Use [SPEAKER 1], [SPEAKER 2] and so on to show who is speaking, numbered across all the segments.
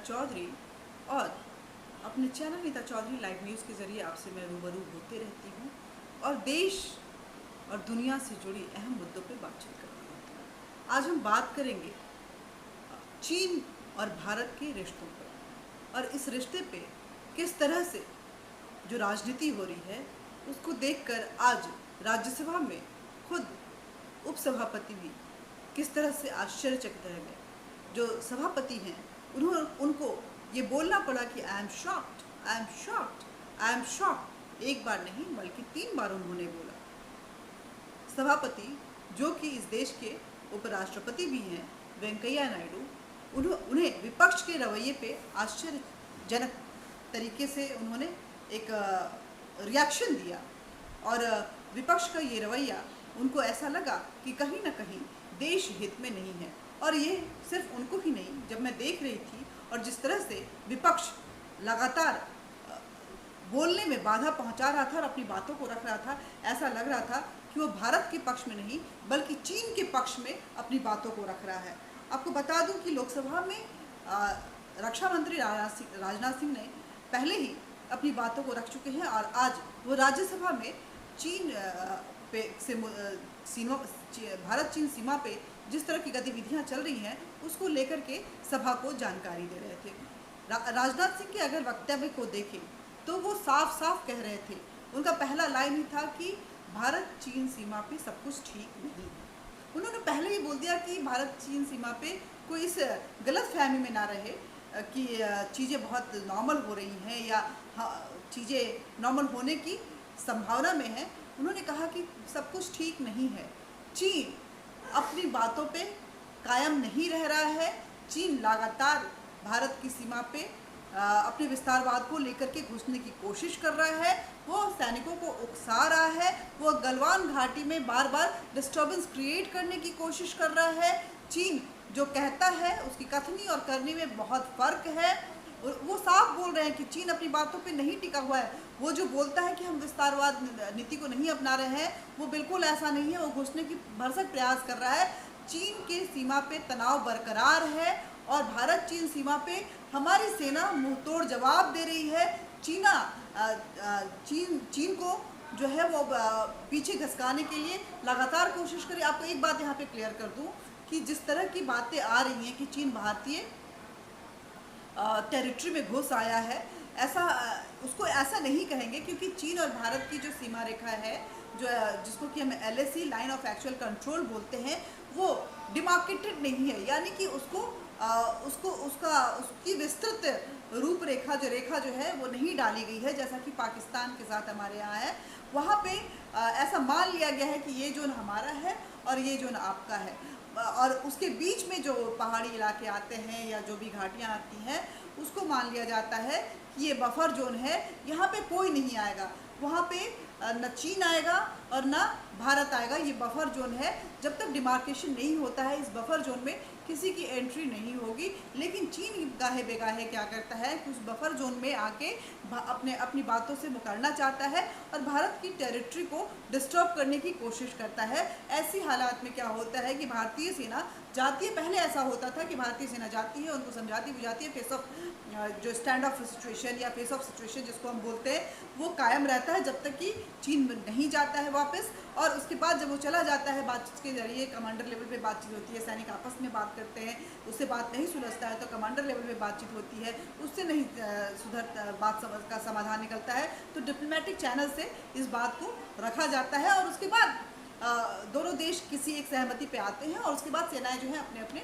[SPEAKER 1] चौधरी और अपने channel Neeta Chaudhary live news के ज़रिए आपसे मैं रूबरू होते रहती हूँ और देश और दुनिया से जुड़ी अहम मुद्दों पर बातचीत करती हूँ। आज हम बात करेंगे चीन और भारत के रिश्तों पर और इस रिश्ते पे किस तरह से जो राजनीति हो रही है उसको देखकर आज राज्यसभा में खुद उपसभापति भी किस तरह से आश्चर्यचकित रह गए। जो सभापति हैं उनको ये बोलना पड़ा कि I am shocked, I am shocked, I am shocked. एक बार नहीं बल्कि 3 बार उन्होंने बोला। सभापति जो कि इस देश के उपराष्ट्रपति भी हैं, वेंकैया नायडू, उन्हें विपक्ष के रवैये पे आश्चर्यजनक तरीके से उन्होंने एक रिएक्शन दिया और विपक्ष का ये रवैया उनको ऐसा लगा कि कहीं ना कहीं देश हित में नहीं है। और ये सिर्फ उनको ही नहीं, जब मैं देख रही थी और जिस तरह से विपक्ष लगातार बोलने में बाधा पहुंचा रहा था और अपनी बातों को रख रहा था, ऐसा लग रहा था कि वो भारत के पक्ष में नहीं बल्कि चीन के पक्ष में अपनी बातों को रख रहा है। आपको बता दूं कि लोकसभा में रक्षा मंत्री राजनाथ सिंह ने पहले ही अपनी बातों को रख चुके हैं और आज वो राज्यसभा में चीन भारत चीन सीमा पे जिस तरह की गतिविधियां चल रही हैं उसको लेकर के सभा को जानकारी दे रहे थे। राजनाथ सिंह के अगर वक्तव्य को देखें तो वो साफ साफ कह रहे थे, उनका पहला लाइन ही था कि भारत चीन सीमा पे सब कुछ ठीक नहीं है। उन्होंने पहले ही बोल दिया कि भारत चीन सीमा पे कोई इस गलत फहमी में ना रहे कि चीज़ें बहुत नॉर्मल हो रही हैं या चीज़ें नॉर्मल होने की संभावना में है। उन्होंने कहा कि सब कुछ ठीक नहीं है। चीन अपनी बातों पे कायम नहीं रह रहा है। चीन लगातार भारत की सीमा पे अपने विस्तारवाद को लेकर के घुसने की कोशिश कर रहा है। वो सैनिकों को उकसा रहा है। वो गलवान घाटी में बार बार डिस्टर्बेंस क्रिएट करने की कोशिश कर रहा है। चीन जो कहता है उसकी कथनी और करनी में बहुत फ़र्क है। वो साफ बोल रहे हैं कि चीन अपनी बातों पे नहीं टिका हुआ है। वो जो बोलता है कि हम विस्तारवाद नीति को नहीं अपना रहे हैं, वो बिल्कुल ऐसा नहीं है। वो घुसने की भरसक प्रयास कर रहा है। चीन के सीमा पे तनाव बरकरार है और भारत चीन सीमा पे हमारी सेना मुंहतोड़ जवाब दे रही है। चीन को जो है वो पीछे घसकाने के लिए लगातार कोशिश करे। आपको एक बात यहाँ पे क्लियर कर दूँ कि जिस तरह की बातें आ रही हैं कि चीन भारतीय टेरिटरी में घुस आया है, उसको ऐसा नहीं कहेंगे क्योंकि चीन और भारत की जो सीमा रेखा है, जो जिसको कि हम LAC line of actual control बोलते हैं, वो डिमार्केटेड नहीं है। यानी कि उसकी विस्तृत रूपरेखा जो है वो नहीं डाली गई है जैसा कि पाकिस्तान के साथ हमारे यहाँ है। वहाँ पे ऐसा मान लिया गया है कि ये जोन हमारा है और ये जोन आपका है और उसके बीच में जो पहाड़ी इलाके आते हैं या जो भी घाटियाँ आती हैं उसको मान लिया जाता है कि ये बफर जोन है, यहाँ पे कोई नहीं आएगा। वहाँ पे न चीन आएगा और न भारत आएगा। ये बफर जोन है। जब तक डिमार्केशन नहीं होता है इस बफर जोन में किसी की एंट्री नहीं होगी। लेकिन चीन गाहे बेगाहे क्या करता है कि उस बफर जोन में आके अपनी बातों से मुकरना चाहता है और भारत की टेरिटरी को डिस्टर्ब करने की कोशिश करता है। ऐसी हालात में क्या होता है कि भारतीय सेना जाती है। पहले ऐसा होता था कि भारतीय सेना जाती है, उनको समझाती बुझाती है, फेस ऑफ जो स्टैंड ऑफ सिचुएशन या फेस ऑफ सिचुएशन जिसको हम बोलते हैं वो कायम रहता है जब तक कि चीन नहीं जाता है वापस। और उसके बाद जब वो चला जाता है बातचीत के जरिए कमांडर लेवल पे बातचीत होती है, सैनिक आपस में बात करते हैं, उससे बात नहीं सुलझता है तो कमांडर लेवल पे बातचीत होती है, उससे नहीं बात का समाधान निकलता है तो डिप्लोमेटिक चैनल से इस बात को रखा जाता है और उसके बाद दोनों देश किसी एक सहमति पे आते हैं और उसके बाद सेनाएं जो है अपने अपने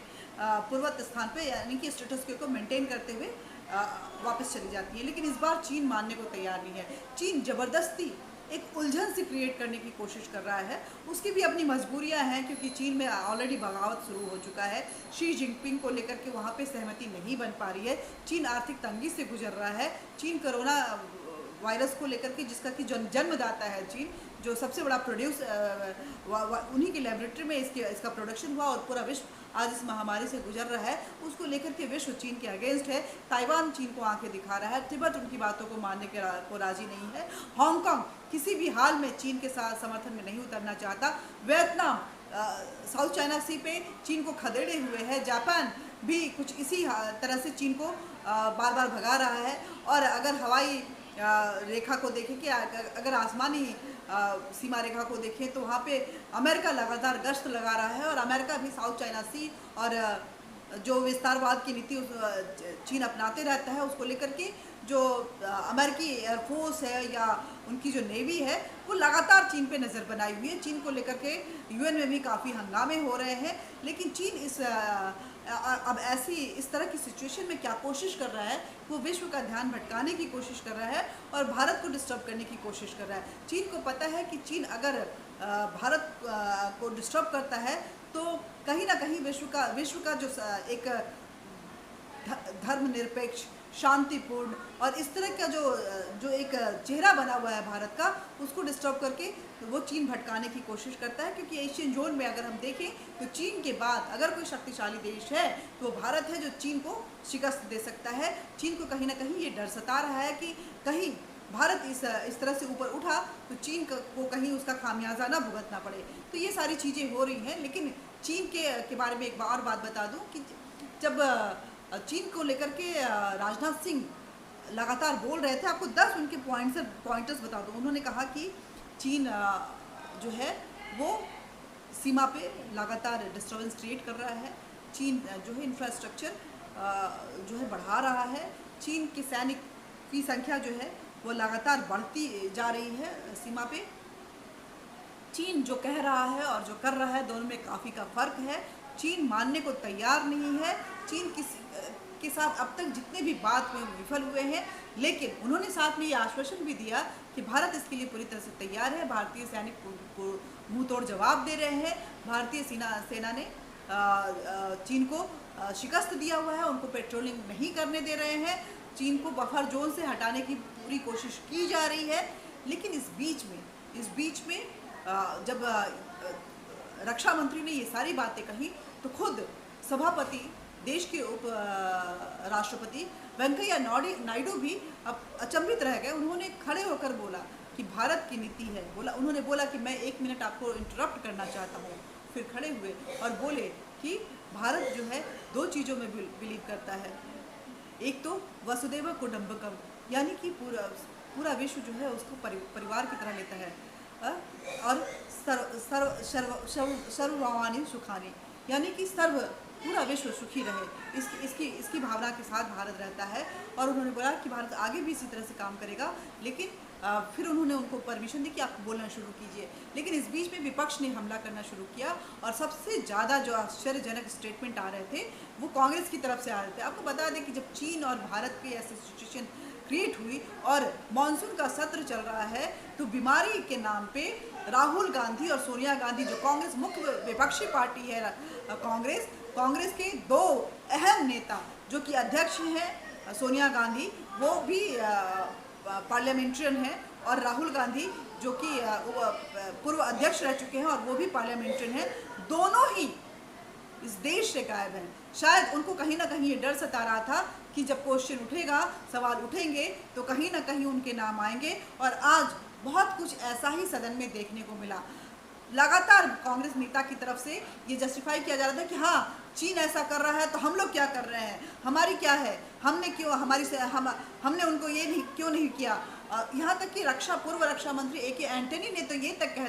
[SPEAKER 1] पूर्वत स्थान पे यानी कि स्टेटस को मेंटेन करते हुए वापस चली जाती है। लेकिन इस बार चीन मानने को तैयार नहीं है। चीन ज़बरदस्ती एक उलझन सी क्रिएट करने की कोशिश कर रहा है। उसकी भी अपनी मजबूरियां हैं क्योंकि चीन में ऑलरेडी बगावत शुरू हो चुका है। शी जिनपिंग को लेकर के वहाँ पे सहमति नहीं बन पा रही है। चीन आर्थिक तंगी से गुजर रहा है। चीन कोरोना वायरस को लेकर के जिसका कि जन्मदाता है चीन, जो सबसे बड़ा प्रोड्यूस उन्हीं की लेबोरेटरी में इसका प्रोडक्शन हुआ और पूरा विश्व आज इस महामारी से गुजर रहा है, उसको लेकर के विश्व चीन के अगेंस्ट है। ताइवान चीन को आंखें दिखा रहा है। तिब्बत उनकी बातों को मानने को राजी नहीं है। हांगकांग किसी भी हाल में चीन के साथ समर्थन में नहीं उतरना चाहता। वियतनाम साउथ चाइना सी पे चीन को खदेड़े हुए है। जापान भी कुछ इसी तरह से चीन को बार बार भगा रहा है। और अगर हवाई रेखा को देखें कि अगर आसमानी सीमा रेखा को देखें तो वहाँ पे अमेरिका लगातार गश्त लगा रहा है। और अमेरिका भी साउथ चाइना सी और जो विस्तारवाद की नीति चीन अपनाते रहता है, उसको लेकर के जो अमेरिकी एयरफोर्स है या उनकी जो नेवी है वो लगातार चीन पे नज़र बनाई हुई है। चीन को लेकर के यूएन में भी काफ़ी हंगामे हो रहे हैं। लेकिन चीन अब ऐसी इस तरह की सिचुएशन में क्या कोशिश कर रहा है, वो विश्व का ध्यान भटकाने की कोशिश कर रहा है और भारत को डिस्टर्ब करने की कोशिश कर रहा है। चीन को पता है कि चीन अगर भारत को डिस्टर्ब करता है तो कहीं ना कहीं विश्व का जो एक धर्मनिरपेक्ष, शांतिपूर्ण और इस तरह का जो एक चेहरा बना हुआ है भारत का, उसको डिस्टर्ब करके वो चीन भटकाने की कोशिश करता है। क्योंकि एशियन जोन में अगर हम देखें तो चीन के बाद अगर कोई शक्तिशाली देश है तो भारत है, जो चीन को शिकस्त दे सकता है। चीन को कहीं ना कहीं ये डर सता रहा है कि कहीं भारत इस तरह से ऊपर उठा तो चीन को कहीं उसका खामियाजा ना भुगतना पड़े। तो ये सारी चीज़ें हो रही हैं। लेकिन चीन के बारे में एक और बात बता दूं कि जब चीन को लेकर के राजनाथ सिंह लगातार बोल रहे थे, आपको 10 उनके पॉइंटर्स बता दूं। उन्होंने कहा कि चीन जो है वो सीमा पे लगातार डिस्टर्बेंस क्रिएट कर रहा है। चीन जो है इंफ्रास्ट्रक्चर जो है बढ़ा रहा है। चीन के सैनिक की संख्या जो है वो लगातार बढ़ती जा रही है सीमा पे। चीन जो कह रहा है और जो कर रहा है दोनों में काफ़ी का फ़र्क है। चीन मानने को तैयार नहीं है। चीन के साथ अब तक जितने भी बात में विफल हुए हैं, लेकिन उन्होंने साथ में ये आश्वासन भी दिया कि भारत इसके लिए पूरी तरह से तैयार है। भारतीय सैनिक को मुंह तोड़ जवाब दे रहे हैं। भारतीय सेना ने चीन को शिकस्त दिया हुआ है, उनको पेट्रोलिंग नहीं करने दे रहे हैं। चीन को बफर जोन से हटाने की पूरी कोशिश की जा रही है। लेकिन इस बीच में जब रक्षा मंत्री ने ये सारी बातें कही तो खुद सभापति, देश के उप राष्ट्रपति वेंकैया नायडू भी अब अचंभित रह गए। उन्होंने खड़े होकर बोला कि भारत की नीति है। उन्होंने बोला कि मैं 1 मिनट आपको इंटरप्ट करना चाहता हूँ। फिर खड़े हुए और बोले कि भारत जो है 2 चीज़ों में बिलीव करता है। एक तो वसुदेव कुटुंबकम, यानी कि पूरा विश्व जो है उसको परिवार की तरह लेता है। और सर्वभौमानि सुखानि, यानी कि पूरा विश्व सुखी रहे, इसकी भावना के साथ भारत रहता है। और उन्होंने बोला कि भारत आगे भी इसी तरह से काम करेगा। लेकिन फिर उन्होंने उनको परमिशन दी कि आप बोलना शुरू कीजिए। लेकिन इस बीच में विपक्ष ने हमला करना शुरू किया और सबसे ज़्यादा जो आश्चर्यजनक स्टेटमेंट आ रहे थे वो कांग्रेस की तरफ से आ रहे थे। आपको बता दें कि जब चीन और भारत की ऐसी सिचुएशन क्रिएट हुई और मानसून का सत्र चल रहा है तो बीमारी के नाम पे राहुल गांधी और सोनिया गांधी, जो कांग्रेस मुख्य विपक्षी पार्टी है कांग्रेस के 2 अहम नेता, जो कि अध्यक्ष हैं सोनिया गांधी, वो भी पार्लियामेंट्रियन हैं, और राहुल गांधी जो कि पूर्व अध्यक्ष रह चुके हैं और वो भी पार्लियामेंट्रियन हैं, दोनों ही इस देश से गायब हैं। शायद उनको कहीं ना कहीं ये डर सता रहा था कि जब क्वेश्चन उठेगा, सवाल उठेंगे तो कहीं ना कहीं उनके नाम आएंगे। और आज बहुत कुछ ऐसा ही सदन में देखने को मिला। लगातार कांग्रेस नेता की तरफ से ये जस्टिफाई किया जा रहा था कि हाँ, चीन ऐसा कर रहा है तो हम लोग क्या कर रहे हैं, हमारी क्या है, हमने उनको ये क्यों नहीं किया। यहाँ तक कि पूर्व रक्षा मंत्री ए.के. एंटनी ने तो ये तक कह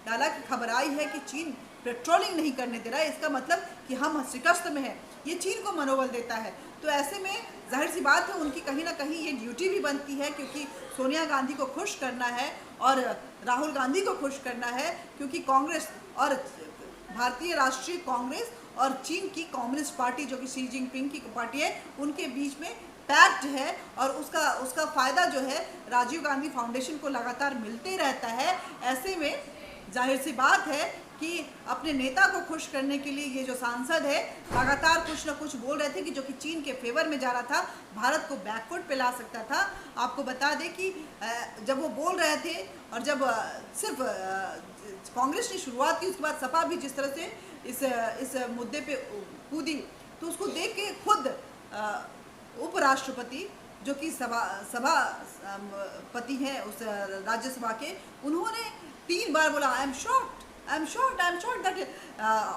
[SPEAKER 1] डाला कि खबर आई है कि चीन पेट्रोलिंग नहीं करने दे रहा है, इसका मतलब कि हम शिकस्त में हैं। ये चीन को मनोबल देता है। तो ऐसे में जाहिर सी बात है उनकी कहीं ना कहीं ये ड्यूटी भी बनती है, क्योंकि सोनिया गांधी को खुश करना है और राहुल गांधी को खुश करना है, क्योंकि कांग्रेस और भारतीय राष्ट्रीय कांग्रेस और चीन की कम्युनिस्ट पार्टी जो कि शी जिनपिंग की पार्टी है, उनके बीच में पैक्ट है और उसका फ़ायदा जो है राजीव गांधी फाउंडेशन को लगातार मिलते रहता है। ऐसे में जाहिर सी बात है कि अपने नेता को खुश करने के लिए ये जो सांसद है लगातार कुछ ना कुछ बोल रहे थे कि जो कि चीन के फेवर में जा रहा था, भारत को बैकफुट पे ला सकता था। आपको बता दें कि जब वो बोल रहे थे और जब सिर्फ कांग्रेस ने शुरुआत की, उसके बाद सपा भी जिस तरह से इस मुद्दे पे कूदी, तो उसको देख के खुद उपराष्ट्रपति जो कि सभापति हैं उस राज्यसभा के, उन्होंने 3 बार बोला I am shocked, I'm sure that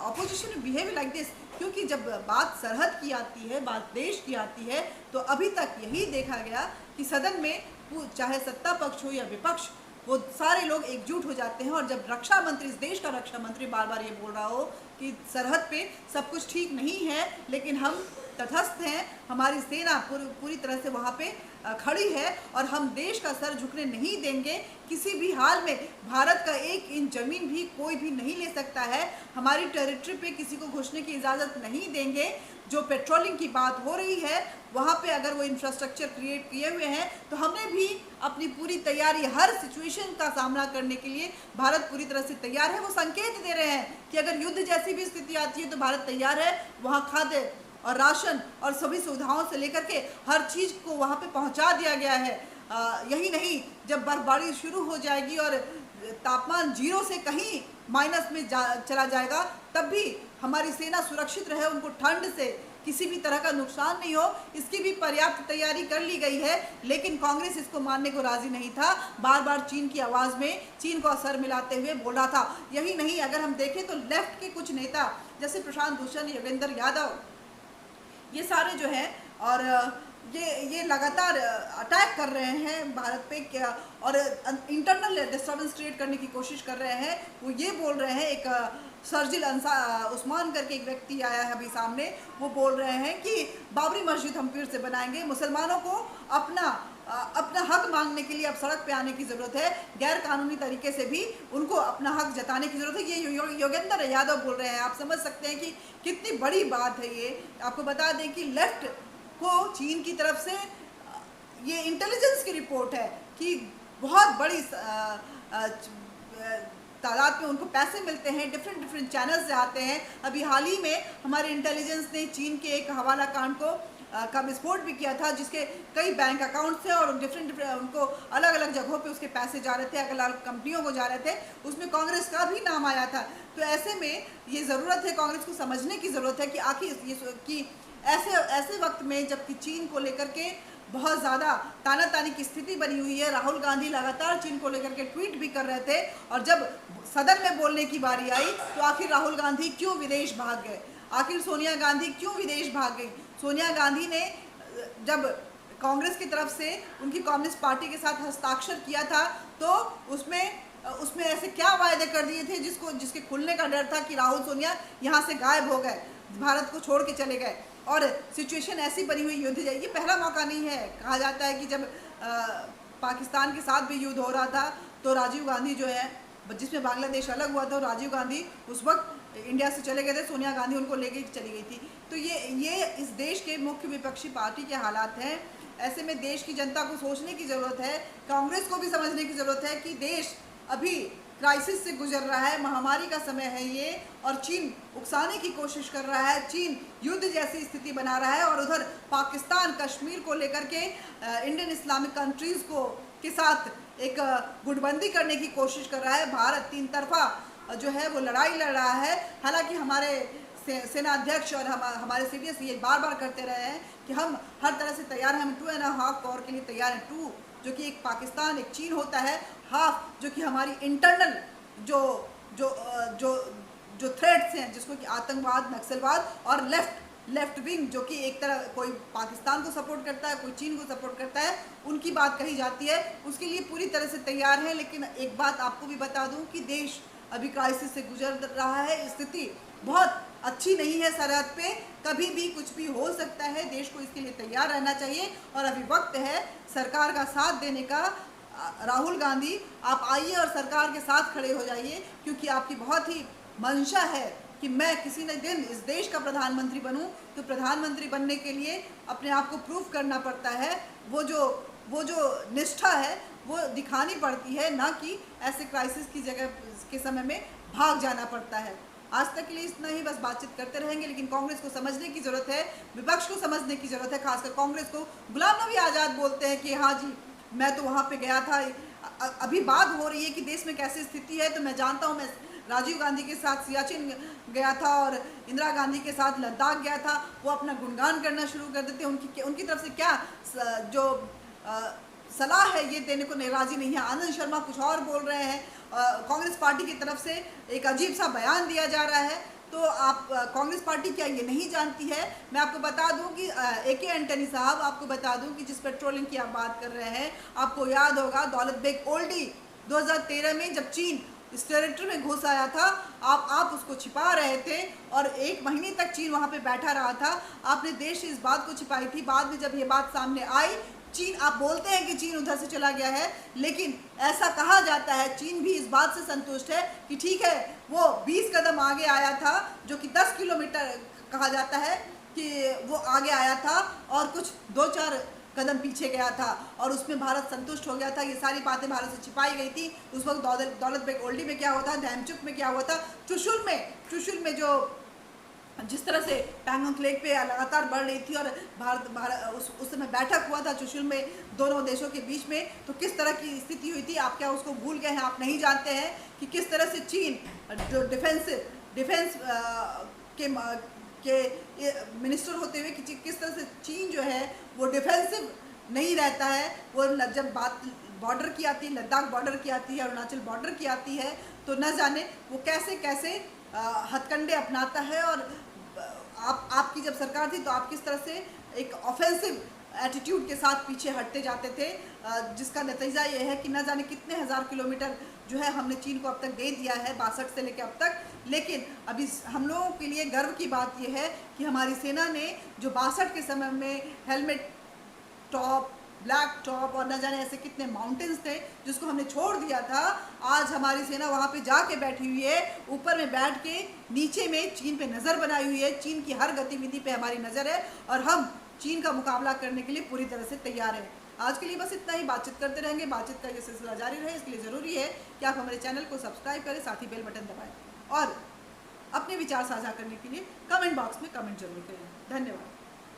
[SPEAKER 1] opposition will behave like this, क्योंकि जब बात सरहद की आती है, बात देश की आती है, तो अभी तक यही देखा गया कि सदन में चाहे सत्ता पक्ष हो या विपक्ष, वो सारे लोग एकजुट हो जाते हैं। और जब रक्षा मंत्री, इस देश का रक्षा मंत्री बार बार ये बोल रहा हो कि सरहद पे सब कुछ ठीक नहीं है, लेकिन हम तटस्थ हैं, हमारी सेना पूरी तरह से वहाँ पे खड़ी है और हम देश का सर झुकने नहीं देंगे, किसी भी हाल में भारत का 1 इंच ज़मीन भी कोई भी नहीं ले सकता है, हमारी टेरिटरी पे किसी को घुसने की इजाज़त नहीं देंगे। जो पेट्रोलिंग की बात हो रही है, वहाँ पे अगर वो इंफ्रास्ट्रक्चर क्रिएट किए हुए हैं, तो हमने भी अपनी पूरी तैयारी, हर सिचुएशन का सामना करने के लिए भारत पूरी तरह से तैयार है। वो संकेत दे रहे हैं कि अगर युद्ध जैसी भी स्थिति आती है तो भारत तैयार है। वहाँ खाद्य और राशन और सभी सुविधाओं से लेकर के हर चीज़ को वहाँ पे पहुँचा दिया गया है। यही नहीं, जब बर्फबारी शुरू हो जाएगी और तापमान 0 से कहीं माइनस में चला जाएगा, तब भी हमारी सेना सुरक्षित रहे, उनको ठंड से किसी भी तरह का नुकसान नहीं हो, इसकी भी पर्याप्त तैयारी कर ली गई है। लेकिन कांग्रेस इसको मानने को राजी नहीं था, बार बार चीन की आवाज़ में चीन को असर मिलाते हुए बोल रहा था। यही नहीं, अगर हम देखें तो लेफ्ट के कुछ नेता जैसे प्रशांत भूषण, योगेंद्र यादव, ये सारे जो हैं, और ये लगातार अटैक कर रहे हैं भारत पे क्या, और इंटरनल डिस्टर्बेंस क्रिएट करने की कोशिश कर रहे हैं। वो ये बोल रहे हैं, एक शर्जिल उस्मान करके एक व्यक्ति आया है अभी सामने, वो बोल रहे हैं कि बाबरी मस्जिद हम फिर से बनाएंगे, मुसलमानों को अपना हक मांगने के लिए अब सड़क पे आने की ज़रूरत है, गैर कानूनी तरीके से भी उनको अपना हक जताने की ज़रूरत है। ये योगेंद्र यादव बोल रहे हैं। आप समझ सकते हैं कि कितनी बड़ी बात है ये। आपको बता दें कि लेफ्ट को चीन की तरफ से ये इंटेलिजेंस की रिपोर्ट है कि बहुत बड़ी तादाद में उनको पैसे मिलते हैं, डिफरेंट चैनल से आते हैं। अभी हाल ही में हमारे इंटेलिजेंस ने चीन के एक हवाला कांड का विस्फोट भी किया था, जिसके कई बैंक अकाउंट थे और डिफरेंट उनको अलग अलग जगहों पे उसके पैसे जा रहे थे, अलग अलग कंपनियों को जा रहे थे, उसमें कांग्रेस का भी नाम आया था। तो ऐसे में ये ज़रूरत है, कांग्रेस को समझने की ज़रूरत है कि आखिर ये ऐसे वक्त में जबकि चीन को लेकर के बहुत ज़्यादा तानातानी की स्थिति बनी हुई है, राहुल गांधी लगातार चीन को लेकर के ट्वीट भी कर रहे थे, और जब सदन में बोलने की बारी आई तो आखिर राहुल गांधी क्यों विदेश भाग गए, आखिर सोनिया गांधी क्यों विदेश भाग गई। सोनिया गांधी ने जब कांग्रेस की तरफ से उनकी कम्युनिस्ट पार्टी के साथ हस्ताक्षर किया था, तो उसमें ऐसे क्या वायदे कर दिए थे जिसके खुलने का डर था कि राहुल सोनिया यहाँ से गायब हो गए, भारत को छोड़ के चले गए, और सिचुएशन ऐसी बनी हुई युद्ध जाए। ये पहला मौका नहीं है। कहा जाता है कि जब पाकिस्तान के साथ भी युद्ध हो रहा था तो राजीव गांधी जो है, जिसमें बांग्लादेश अलग हुआ था, राजीव गांधी उस वक्त इंडिया से चले गए थे, सोनिया गांधी उनको लेके चली गई थी। तो ये इस देश के मुख्य विपक्षी पार्टी के हालात हैं। ऐसे में देश की जनता को सोचने की ज़रूरत है, कांग्रेस को भी समझने की ज़रूरत है कि देश अभी क्राइसिस से गुजर रहा है, महामारी का समय है ये, और चीन उकसाने की कोशिश कर रहा है, चीन युद्ध जैसी स्थिति बना रहा है, और उधर पाकिस्तान कश्मीर को लेकर के इंडियन इस्लामिक कंट्रीज़ के साथ एक गुटबंदी करने की कोशिश कर रहा है। भारत 3 तरफा जो है वो लड़ाई लड़ रहा है। हालांकि हमारे सेना अध्यक्ष और हमारे सीडीएस ये बार बार करते रहे हैं कि हम हर तरह से तैयार हैं, हम 2.5 वॉर के लिए तैयार हैं। 2 जो कि एक पाकिस्तान एक चीन होता है, हाफ जो कि हमारी इंटरनल जो थ्रेट्स हैं, जिसको कि आतंकवाद, नक्सलवाद, और लेफ्ट विंग जो कि एक तरह कोई पाकिस्तान को सपोर्ट करता है, कोई चीन को सपोर्ट करता है, उनकी बात कही जाती है। उसके लिए पूरी तरह से तैयार है। लेकिन एक बात आपको भी बता दूं कि देश अभी क्राइसिस से गुजर रहा है, स्थिति बहुत अच्छी नहीं है, सरहद पे कभी भी कुछ भी हो सकता है, देश को इसके लिए तैयार रहना चाहिए। और अभी वक्त है सरकार का साथ देने का। राहुल गांधी, आप आइए और सरकार के साथ खड़े हो जाइए, क्योंकि आपकी बहुत ही मंशा है कि मैं किसी न दिन इस देश का प्रधानमंत्री बनूं। तो प्रधानमंत्री बनने के लिए अपने आप को प्रूफ करना पड़ता है, वो जो निष्ठा है वो दिखानी पड़ती है, ना कि ऐसे क्राइसिस की जगह के समय में भाग जाना पड़ता है। आज तक के लिए इतना ही, बस बातचीत करते रहेंगे, लेकिन कांग्रेस को समझने की ज़रूरत है, विपक्ष को समझने की ज़रूरत है। खासकर कांग्रेस को गुलाम नबी आज़ाद बोलते हैं कि हाँ जी मैं तो वहाँ पे गया था। अभी बात हो रही है कि देश में कैसी स्थिति है, तो मैं जानता हूँ, मैं राजीव गांधी के साथ सियाचिन गया था और इंदिरा गांधी के साथ लद्दाख गया था। वो अपना गुणगान करना शुरू कर देते हैं, उनकी तरफ से क्या जो सलाह है ये देने को राजी नहीं है। आनंद शर्मा कुछ और बोल रहे हैं, कांग्रेस पार्टी की तरफ से एक अजीब सा बयान दिया जा रहा है। तो आप कांग्रेस पार्टी क्या ये नहीं जानती है? मैं आपको बता दूं कि AK एंटनी साहब, आपको बता दूं कि जिस पेट्रोलिंग की आप बात कर रहे हैं, आपको याद होगा दौलत बेग ओल्डी 2013 में जब चीन इस टेरिटरी में घुस आया था, आप उसको छिपा रहे थे और 1 महीने तक चीन वहाँ पे बैठा रहा था। आपने देश से इस बात को छिपाई थी। बाद में जब ये बात सामने आई, चीन, आप बोलते हैं कि चीन उधर से चला गया है, लेकिन ऐसा कहा जाता है चीन भी इस बात से संतुष्ट है कि ठीक है, वो 20 कदम आगे आया था, जो कि 10 किलोमीटर कहा जाता है कि वो आगे आया था, और कुछ 2-4 कदम पीछे गया था, और उसमें भारत संतुष्ट हो गया था। ये सारी बातें भारत से छिपाई गई थी। उस वक्त दौलत बेग ओल्डी में क्या हुआ था, धैमचुक में क्या हुआ था, चुशुल में जो जिस तरह से पैंगोंग लेक पे लगातार बढ़ रही थी, और भारत उस समय बैठक हुआ था चुशुल में दोनों देशों के बीच में, तो किस तरह की स्थिति हुई थी, आप क्या उसको भूल गए हैं? आप नहीं जानते हैं कि किस तरह से चीन जो डिफेंस के मिनिस्टर होते हुए कि किस तरह से चीन जो है वो डिफेंसिव नहीं रहता है। वो जब बात बॉर्डर की आती है, लद्दाख बॉर्डर की आती है, अरुणाचल बॉर्डर की आती है, तो न जाने वो कैसे कैसे हथकंडे अपनाता है। और आपकी जब सरकार थी तो आप किस तरह से एक ऑफेंसिव एटीट्यूड के साथ पीछे हटते जाते थे, जिसका नतीजा ये है कि न जाने कितने हज़ार किलोमीटर जो है हमने चीन को अब तक दे दिया है, 62 से लेकर अब तक। लेकिन अभी हम लोगों के लिए गर्व की बात यह है कि हमारी सेना ने जो 62 के समय में हेलमेट टॉप, ब्लैक टॉप और न जाने ऐसे कितने माउंटेन्स थे जिसको हमने छोड़ दिया था, आज हमारी सेना वहाँ पे जाके बैठी हुई है, ऊपर में बैठ के नीचे में चीन पे नज़र बनाई हुई है। चीन की हर गतिविधि पे हमारी नज़र है और हम चीन का मुकाबला करने के लिए पूरी तरह से तैयार हैं। आज के लिए बस इतना ही। बातचीत करते रहेंगे, बातचीत का ये सिलसिला जारी रहे, इसके लिए ज़रूरी है कि आप हमारे चैनल को सब्सक्राइब करें, साथ ही बेल बटन दबाएँ और अपने विचार साझा करने के लिए कमेंट बॉक्स में कमेंट जरूर करें। धन्यवाद।